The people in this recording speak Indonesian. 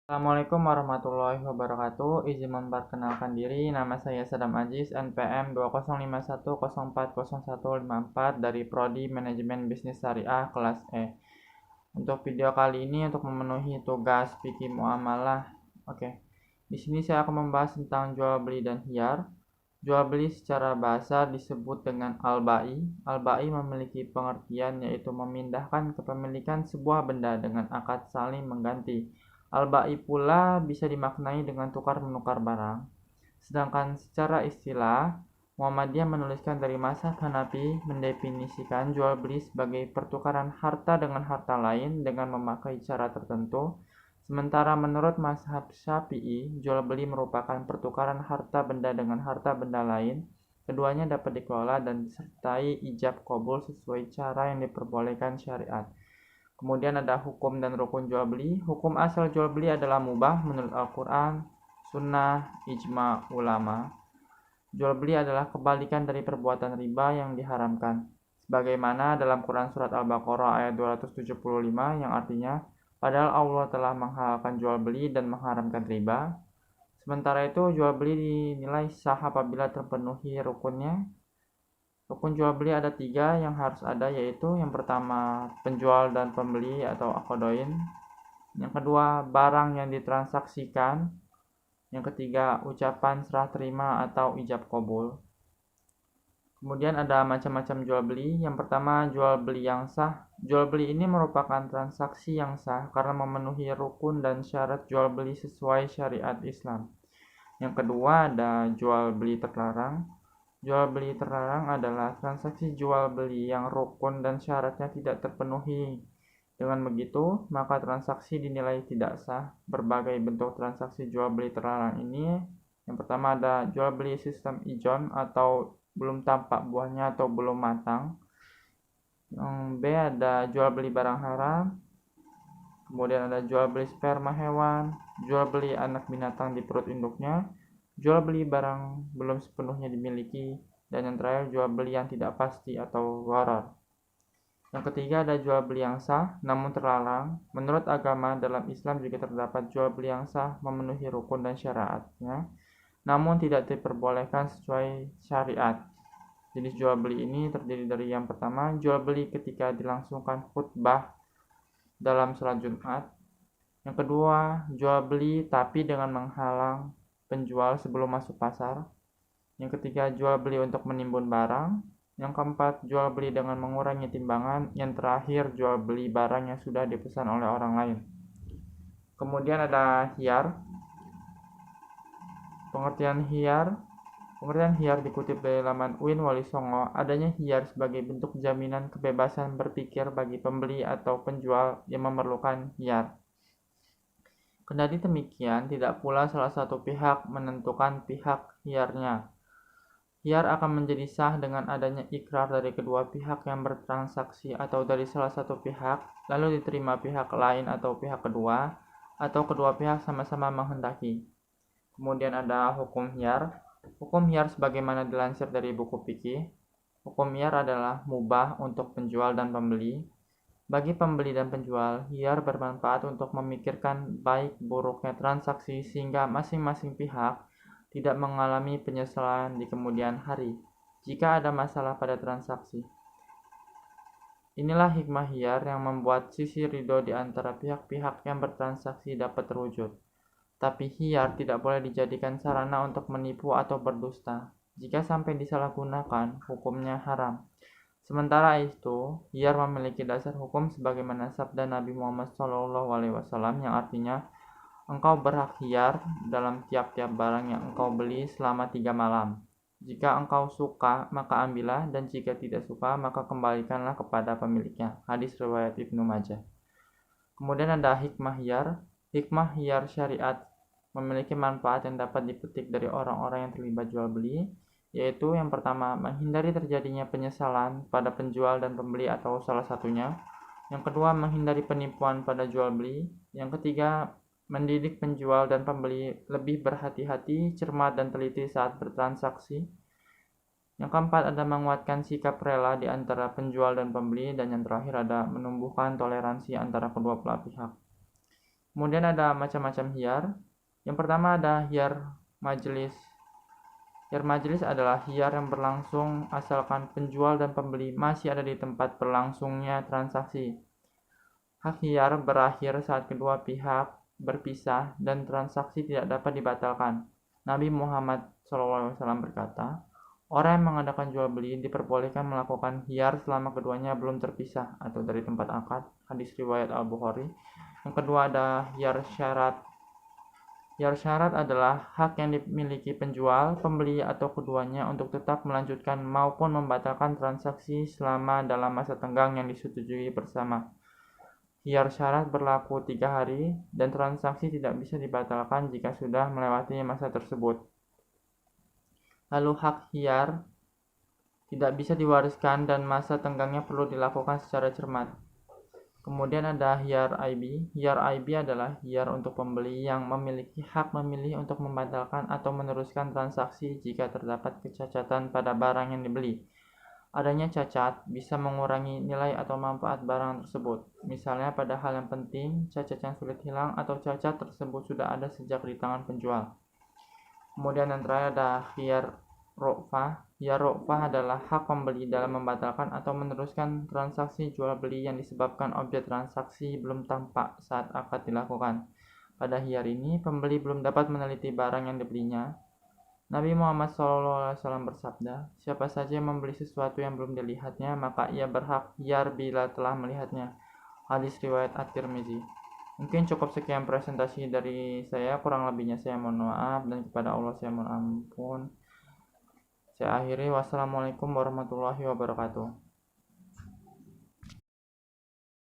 Assalamualaikum warahmatullahi wabarakatuh. Izin memperkenalkan diri, nama saya Sadam Aziz, NPM 2051040154 dari Prodi Manajemen Bisnis Syariah kelas E. Untuk video kali ini untuk memenuhi tugas fikih muamalah. Oke. Di sini saya akan membahas tentang jual beli dan hiyar. Jual beli secara bahasa disebut dengan al-ba'i. Al-ba'i memiliki pengertian yaitu memindahkan kepemilikan sebuah benda dengan akad saling mengganti. Al-ba'i pula bisa dimaknai dengan tukar-menukar barang. Sedangkan secara istilah, Muhammadiyah menuliskan dari mazhab Hanafi mendefinisikan jual beli sebagai pertukaran harta dengan harta lain dengan memakai cara tertentu. Sementara menurut mazhab Syafi'i, jual beli merupakan pertukaran harta benda dengan harta benda lain. Keduanya dapat dikelola dan disertai ijab qabul sesuai cara yang diperbolehkan syariat. Kemudian ada hukum dan rukun jual beli. Hukum asal jual beli adalah mubah menurut Al-Quran, sunnah, ijma ulama. Jual beli adalah kebalikan dari perbuatan riba yang diharamkan. Sebagaimana dalam Quran surat Al-Baqarah ayat 275 yang artinya, padahal Allah telah menghalalkan jual beli dan mengharamkan riba. Sementara itu jual beli dinilai sah apabila terpenuhi rukunnya. Rukun jual beli ada 3 yang harus ada, yaitu yang pertama penjual dan pembeli atau akodoin, yang kedua barang yang ditransaksikan, yang ketiga ucapan serah terima atau ijab qabul. Kemudian ada macam-macam jual beli. Yang pertama jual beli yang sah. Jual beli ini merupakan transaksi yang sah karena memenuhi rukun dan syarat jual beli sesuai syariat Islam. Yang kedua ada jual beli terlarang. Jual beli terlarang adalah transaksi jual beli yang rukun dan syaratnya tidak terpenuhi. Dengan begitu, maka transaksi dinilai tidak sah. Berbagai bentuk transaksi jual beli terlarang ini, yang pertama ada jual beli sistem ijon atau belum tampak buahnya atau belum matang. Yang B ada jual beli barang haram. Kemudian ada jual beli sperma hewan, jual beli anak binatang di perut induknya, jual beli barang belum sepenuhnya dimiliki, dan yang terakhir jual beli yang tidak pasti atau gharar. Yang ketiga ada jual beli yang sah namun terlarang. Menurut agama dalam Islam juga terdapat jual beli yang sah memenuhi rukun dan syariatnya, namun tidak diperbolehkan sesuai syariat. Jenis jual beli ini terdiri dari yang pertama, jual beli ketika dilangsungkan khutbah dalam sholat Jumat. Yang kedua, jual beli tapi dengan menghalang penjual sebelum masuk pasar. Yang ketiga, jual beli untuk menimbun barang. Yang keempat, jual beli dengan mengurangi timbangan. Yang terakhir, jual beli barang yang sudah dipesan oleh orang lain. Kemudian ada hiyar. Pengertian hiyar dikutip dari laman UIN Wali Songo. Adanya hiyar sebagai bentuk jaminan kebebasan berpikir bagi pembeli atau penjual yang memerlukan hiyar. Kendati demikian, tidak pula salah satu pihak menentukan pihak hiyarnya. Hiyar akan menjadi sah dengan adanya ikrar dari kedua pihak yang bertransaksi atau dari salah satu pihak, lalu diterima pihak lain atau pihak kedua, atau kedua pihak sama-sama menghendaki. Kemudian ada hukum hiyar. Hukum hiyar sebagaimana dilansir dari buku fikih. Hukum hiyar adalah mubah untuk penjual dan pembeli. Bagi pembeli dan penjual, hiyar bermanfaat untuk memikirkan baik buruknya transaksi sehingga masing-masing pihak tidak mengalami penyesalan di kemudian hari jika ada masalah pada transaksi. Inilah hikmah hiyar yang membuat sisi ridho di antara pihak-pihak yang bertransaksi dapat terwujud. Tapi hiyar tidak boleh dijadikan sarana untuk menipu atau berdusta. Jika sampai disalahgunakan, hukumnya haram. Sementara itu, hiyar memiliki dasar hukum sebagaimana sabda Nabi Muhammad SAW yang artinya, engkau berhak hiyar dalam tiap-tiap barang yang engkau beli selama 3 malam. Jika engkau suka, maka ambillah, dan jika tidak suka, maka kembalikanlah kepada pemiliknya. Hadis riwayat Ibnu Majah. Kemudian ada hikmah hiyar. Hikmah hiyar syariat memiliki manfaat yang dapat dipetik dari orang-orang yang terlibat jual beli, yaitu yang pertama, menghindari terjadinya penyesalan pada penjual dan pembeli atau salah satunya. Yang kedua, menghindari penipuan pada jual beli. Yang ketiga, mendidik penjual dan pembeli lebih berhati-hati, cermat, dan teliti saat bertransaksi. Yang keempat, ada menguatkan sikap rela di antara penjual dan pembeli. Dan yang terakhir, ada menumbuhkan toleransi antara kedua belah pihak. Kemudian ada macam-macam hiyar. Yang pertama ada hiyar majelis. Hiyar majelis adalah hiyar yang berlangsung asalkan penjual dan pembeli masih ada di tempat berlangsungnya transaksi. Hak hiyar berakhir saat kedua pihak berpisah dan transaksi tidak dapat dibatalkan. Nabi Muhammad SAW berkata, orang yang mengadakan jual beli diperbolehkan melakukan hiyar selama keduanya belum terpisah atau dari tempat akad. Hadis riwayat Al-Bukhari. Yang kedua ada hiyar syarat. Hiyar syarat adalah hak yang dimiliki penjual, pembeli atau keduanya untuk tetap melanjutkan maupun membatalkan transaksi selama dalam masa tenggang yang disetujui bersama. Hiyar syarat berlaku 3 hari dan transaksi tidak bisa dibatalkan jika sudah melewati masa tersebut. Lalu hak hiyar tidak bisa diwariskan dan masa tenggangnya perlu dilakukan secara cermat. Kemudian ada hiyar aibi. Hiyar aibi adalah hiyar untuk pembeli yang memiliki hak memilih untuk membatalkan atau meneruskan transaksi jika terdapat kecacatan pada barang yang dibeli. Adanya cacat bisa mengurangi nilai atau manfaat barang tersebut. Misalnya pada hal yang penting, cacat yang sulit hilang atau cacat tersebut sudah ada sejak di tangan penjual. Kemudian yang terakhir ada hiyar rokfah. Hiyar rokfah adalah hak pembeli dalam membatalkan atau meneruskan transaksi jual beli yang disebabkan objek transaksi belum tampak saat akad dilakukan. Pada hiyar ini, pembeli belum dapat meneliti barang yang dibelinya. Nabi Muhammad SAW bersabda, siapa saja yang membeli sesuatu yang belum dilihatnya, maka ia berhak hiyar bila telah melihatnya. Hadis riwayat At-Tirmizi. Mungkin cukup sekian presentasi dari saya, kurang lebihnya saya mohon maaf dan kepada Allah saya mohon ampun. Saya akhiri, wassalamualaikum warahmatullahi wabarakatuh.